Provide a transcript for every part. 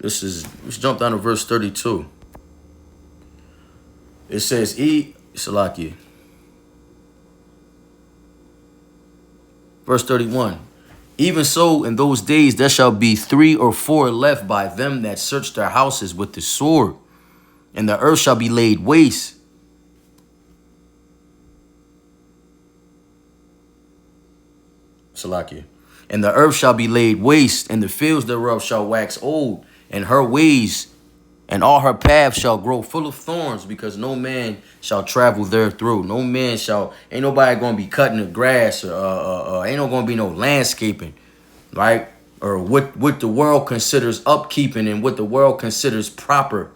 Let's jump down to verse 32. It says, Salakia. Verse 31. Even so, in those days there shall be 3 or 4 left by them that search their houses with the sword, and the earth shall be laid waste. Salakia. And the earth shall be laid waste, and the fields thereof shall wax old, and her ways and all her paths shall grow full of thorns, because no man shall travel there through. No man shall, ain't nobody gonna be cutting the grass, or ain't no gonna be no landscaping, right? Or what the world considers upkeeping and what the world considers proper,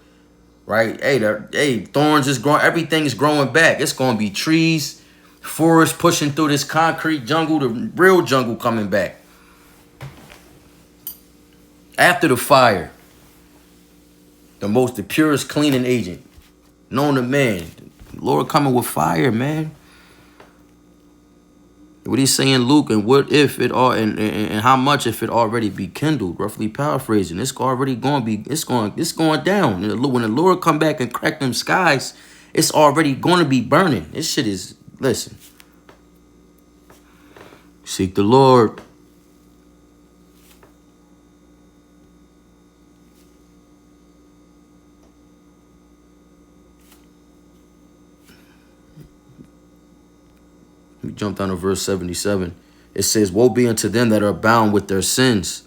right? Hey, thorns is growing, everything is growing back. It's gonna be trees, forest pushing through this concrete jungle, the real jungle coming back. After the fire, the purest cleaning agent known to man. Lord coming with fire, man. What he's saying, Luke, and what if it all and how much if it already be kindled? Roughly paraphrasing, it's already going to be. It's going down. When the Lord come back and crack them skies, it's already going to be burning. This shit is, listen. Seek the Lord. We jump down to verse 77. It says, woe be unto them that are bound with their sins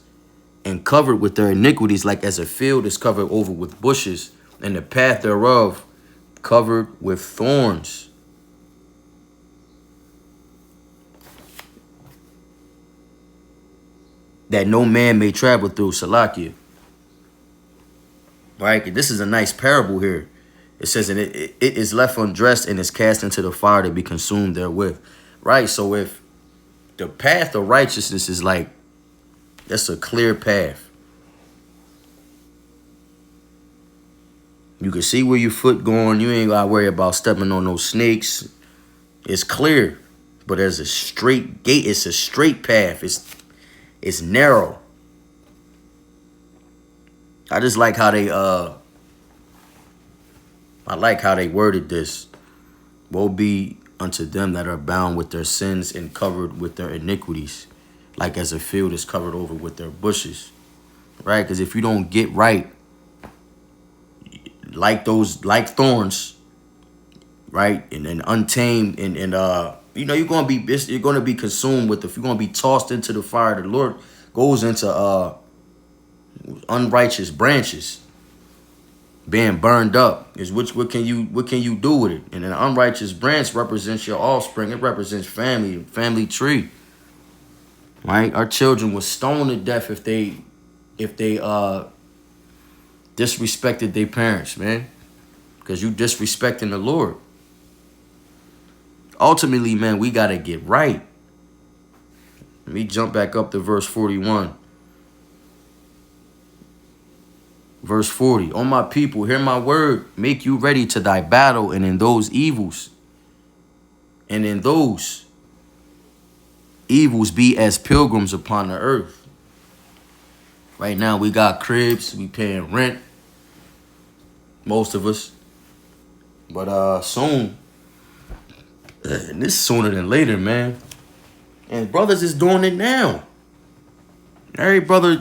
and covered with their iniquities, like as a field is covered over with bushes, and the path thereof covered with thorns. That no man may travel through. Salakia. Right? This is a nice parable here. It says, and it is left undressed and is cast into the fire to be consumed therewith. Right? So if the path of righteousness is like, that's a clear path. You can see where your foot going. You ain't got to worry about stepping on no snakes. It's clear. But there's a straight gate. It's a straight path. It's narrow. I just like how they worded this. Woe be unto them that are bound with their sins and covered with their iniquities, like as a field is covered over with their bushes. Right? Because if you don't get right, like thorns, right, and untamed, and you're gonna be consumed with you're gonna be tossed into the fire. The Lord goes into unrighteous branches being burned up. Is what can you do with it? And an unrighteous branch represents your offspring. It represents family tree. Right? Our children were stoned to death if they disrespected their parents, man. Because you disrespecting the Lord. Ultimately, man, we gotta get right. Let me jump back up to verse 41. Verse 40, O my people, hear my word, make you ready to thy battle, and in those evils be as pilgrims upon the earth. Right now, we got cribs, we paying rent, most of us. But soon, and this sooner than later, man. And brothers is doing it now. Every brother,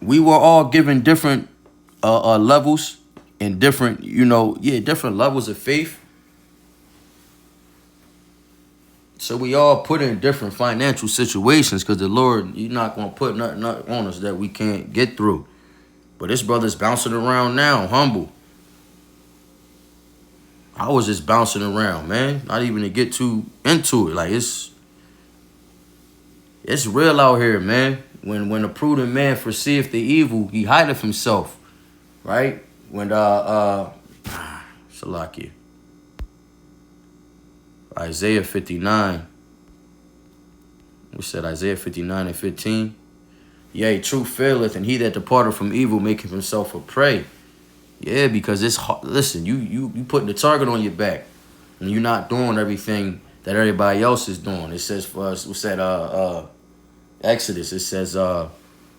we were all given different levels and different, different levels of faith. So we all put in different financial situations because the Lord, you're not going to put nothing on us that we can't get through. But this brother's bouncing around now, humble. I was just bouncing around, man. Not even to get too into it. Like, it's real out here, man. When a prudent man foreseeth the evil, he hideth himself. Right? When Salakia. Isaiah 59. We said Isaiah 59 and 15. Yea, truth faileth, and he that departed from evil maketh himself a prey. Yeah, because it's hard. Listen, you putting the target on your back, and you're not doing everything that everybody else is doing. It says for us, we said Exodus, it says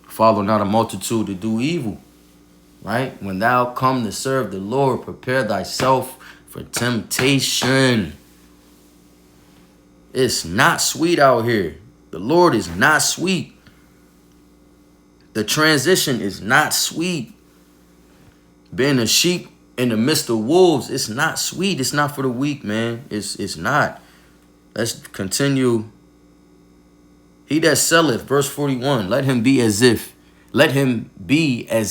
Follow not a multitude to do evil. Right? When thou come to serve the Lord, prepare thyself for temptation. It's not sweet out here. The Lord is not sweet. The transition is not sweet. Being a sheep in the midst of wolves, it's not sweet. It's not for the weak, man. It's not. Let's continue. He that selleth, verse 41, let him be as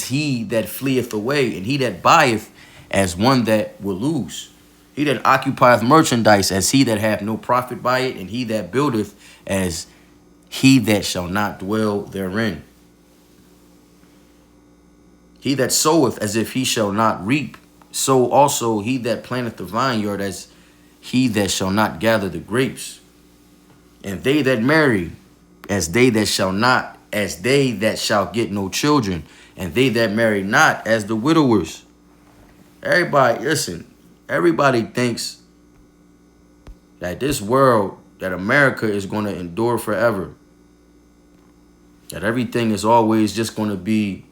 he that fleeth away, and he that buyeth as one that will lose. He that occupieth merchandise as he that hath no profit by it, and he that buildeth as he that shall not dwell therein. He that soweth as if he shall not reap, so also he that planteth the vineyard as he that shall not gather the grapes. And they that marry as they that shall get no children, and they that marry not as the widowers. Everybody, listen, everybody thinks that this world, that America is going to endure forever. That everything is always just going to be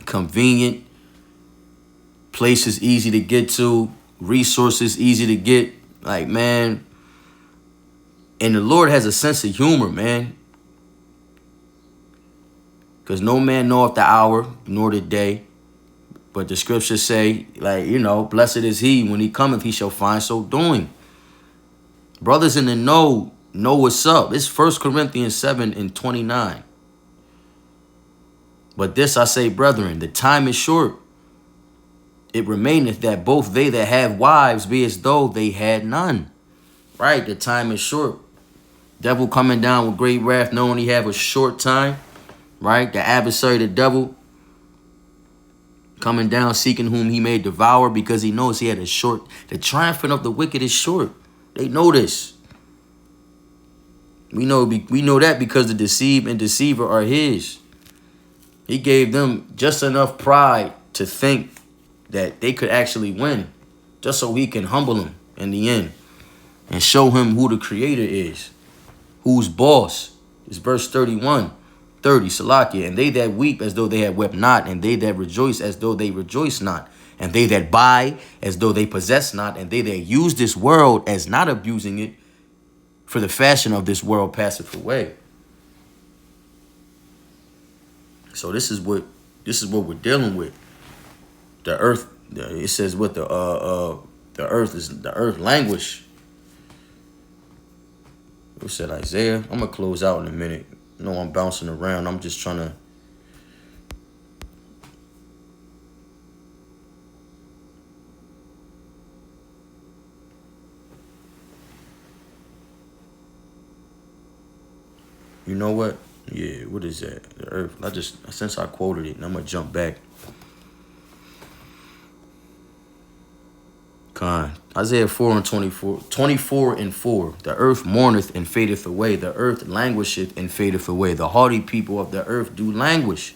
convenient, places easy to get to, resources easy to get. Like, man, and the Lord has a sense of humor, man. Because no man knoweth the hour, nor the day. But the scriptures say, like, you know, blessed is he, when he cometh, he shall find so doing. Brothers in the know what's up. It's 1 Corinthians 7:29. But this I say, brethren, the time is short. It remaineth that both they that have wives be as though they had none. Right? The time is short. Devil coming down with great wrath, knowing he have a short time. Right? The adversary, the devil, coming down, seeking whom he may devour, because he knows he had a short. The triumphant of the wicked is short. They know this. We know that because the deceived and deceiver are his. He gave them just enough pride to think that they could actually win, just so he can humble them in the end and show him who the creator is, who's boss. It's verse 30, Salakia. And they that weep as though they had wept not, and they that rejoice as though they rejoice not, and they that buy as though they possess not, and they that use this world as not abusing it, for the fashion of this world passeth away. So this is what we're dealing with. The earth, it says what the earth languish. Who said Isaiah? I'm gonna close out in a minute. No, I'm bouncing around. I'm just trying to. You know what? Yeah, what is that? The earth. Since I quoted it, and I'm gonna jump back. Isaiah 4:24. The earth mourneth and fadeth away. The earth languisheth and fadeth away. The haughty people of the earth do languish.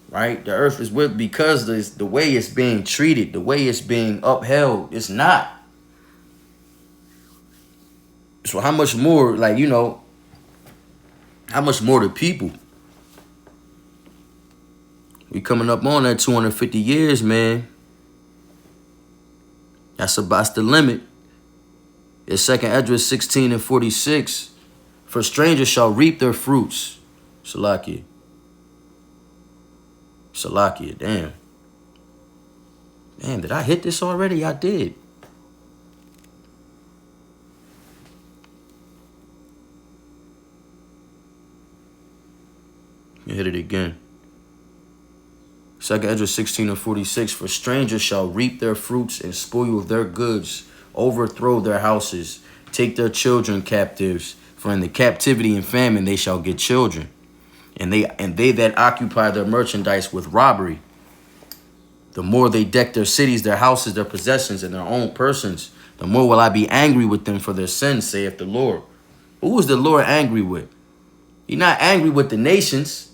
Right? The earth is with, because the way it's being treated, the way it's being upheld, it's not. So how much more, like, you know, how much more the people? We coming up on that 250 years, man. That's the limit. It's 2 Esdras 16:46. For strangers shall reap their fruits. Salakia. Damn. Damn, did I hit this already? I did. You hit it again. 2 Esdras 16:46. For strangers shall reap their fruits and spoil their goods, overthrow their houses, take their children captives. For in the captivity and famine they shall get children, and they that occupy their merchandise with robbery. The more they deck their cities, their houses, their possessions, and their own persons, the more will I be angry with them for their sins, saith the Lord. Who is the Lord angry with? He's not angry with the nations.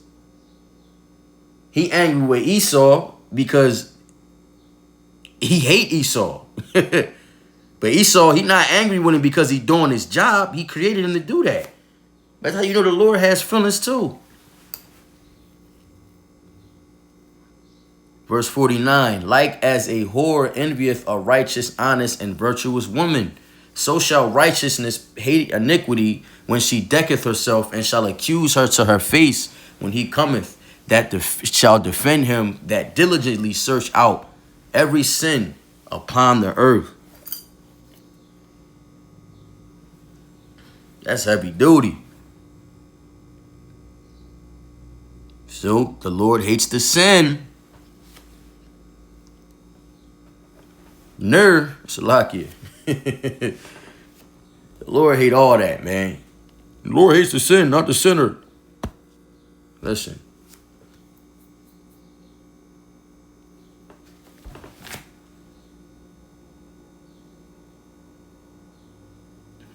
He angry with Esau because he hate Esau. But Esau, he not angry with him because he doing his job. He created him to do that. That's how you know the Lord has feelings too. Verse 49, like as a whore envieth a righteous, honest, and virtuous woman, so shall righteousness hate iniquity when she decketh herself, and shall accuse her to her face when he cometh, that shall defend him that diligently search out every sin upon the earth. That's heavy duty. So the Lord hates the sin. Salakia. The Lord hate all that, man. The Lord hates the sin, not the sinner. Listen.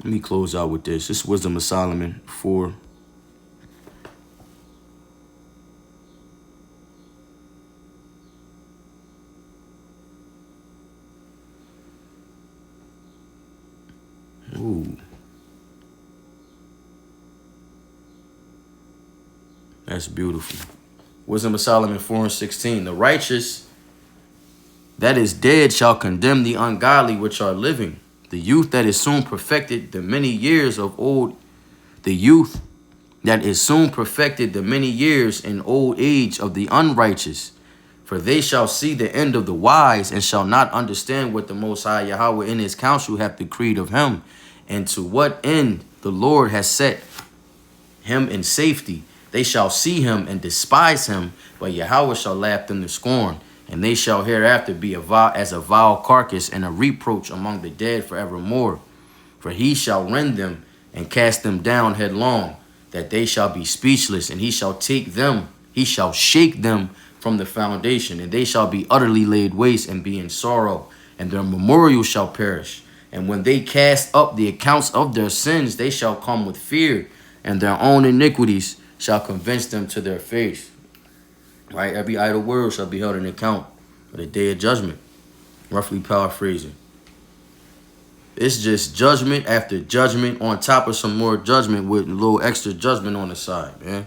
Let me close out with this. This is Wisdom of Solomon 4. Ooh. That's beautiful. Wisdom of Solomon 4:16. The righteous that is dead shall condemn the ungodly which are living. The youth that is soon perfected the many years of old, the youth that is soon perfected the many years in old age of the unrighteous. For they shall see the end of the wise, and shall not understand what the Most High Yahweh in his counsel hath decreed of him, and to what end the Lord has set him in safety. They shall see him and despise him, but Yahweh shall laugh them to scorn. And they shall hereafter be as a vile carcass and a reproach among the dead forevermore. For he shall rend them and cast them down headlong, that they shall be speechless, and he shall shake them from the foundation, and they shall be utterly laid waste and be in sorrow, and their memorial shall perish. And when they cast up the accounts of their sins, they shall come with fear, and their own iniquities shall convince them to their face. Right? Every idle word shall be held in account for the day of judgment. Roughly paraphrasing. It's just judgment after judgment on top of some more judgment with a little extra judgment on the side, man.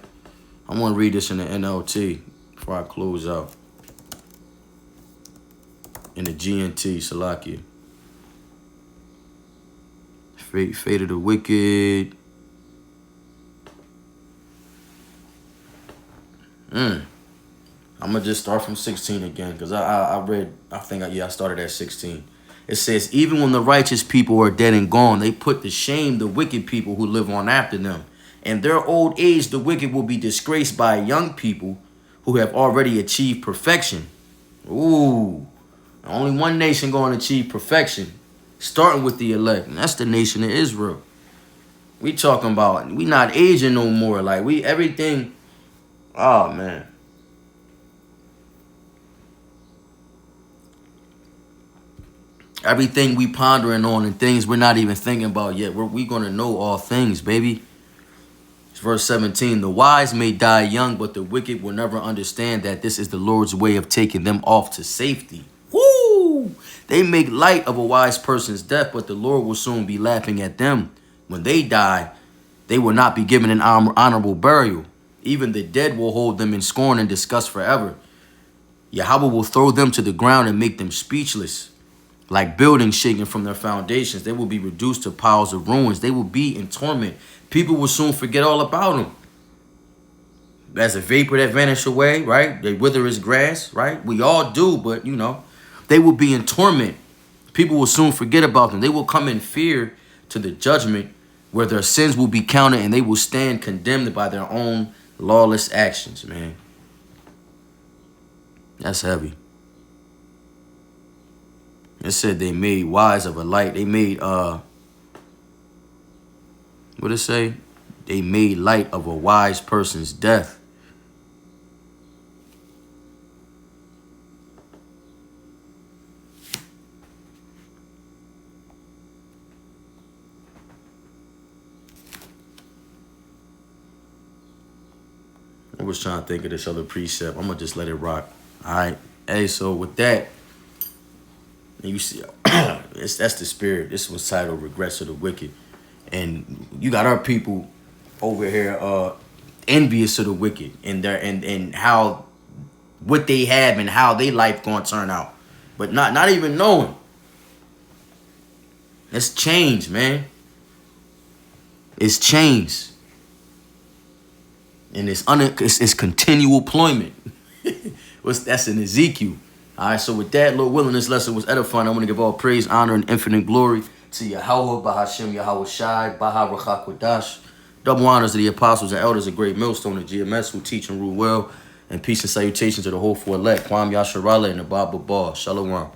I want to read this in the NLT before I close out. In the GNT, Salakia. Fate of the wicked. I'm going to just start from 16 again, because I started at 16. It says, even when the righteous people are dead and gone, they put to shame the wicked people who live on after them. In their old age, the wicked will be disgraced by young people who have already achieved perfection. Ooh, only one nation going to achieve perfection, starting with the elect, and that's the nation of Israel. We talking about, we not aging no more. Like, everything, oh, man. Everything we pondering on and things we're not even thinking about yet. We're going to know all things, baby. It's verse 17. The wise may die young, but the wicked will never understand that this is the Lord's way of taking them off to safety. Woo! They make light of a wise person's death, but the Lord will soon be laughing at them. When they die, they will not be given an honorable burial. Even the dead will hold them in scorn and disgust forever. Yahweh will throw them to the ground and make them speechless. Like buildings shaken from their foundations, they will be reduced to piles of ruins. They will be in torment. People will soon forget all about them. As a vapor that vanishes away, right? They wither as grass, right? We all do, but, they will be in torment. People will soon forget about them. They will come in fear to the judgment where their sins will be counted, and they will stand condemned by their own lawless actions, man. That's heavy. It said they made wise of a light. They made, what it say? They made light of a wise person's death. I was trying to think of this other precept. I'm going to just let it rock. All right. Hey, so with that, you see, that's the spirit. This was titled Regrets of the Wicked. And you got our people over here envious of the wicked and how what they have and how their life gonna turn out. But not even knowing. It's change, man. It's change. And it's continual employment. That's in Ezekiel. All right, so with that, Lord willing, this lesson was edifying. I want to give all praise, honor, and infinite glory to Yahweh, Bahashem, Yahweh Shai, Baha Rachak Wadash. Double honors to the apostles and elders of Great Millstone and GMS who teach and rule well. And peace and salutations to the whole four elect, Kwam Yasharala and the Baba Bar. Shalom.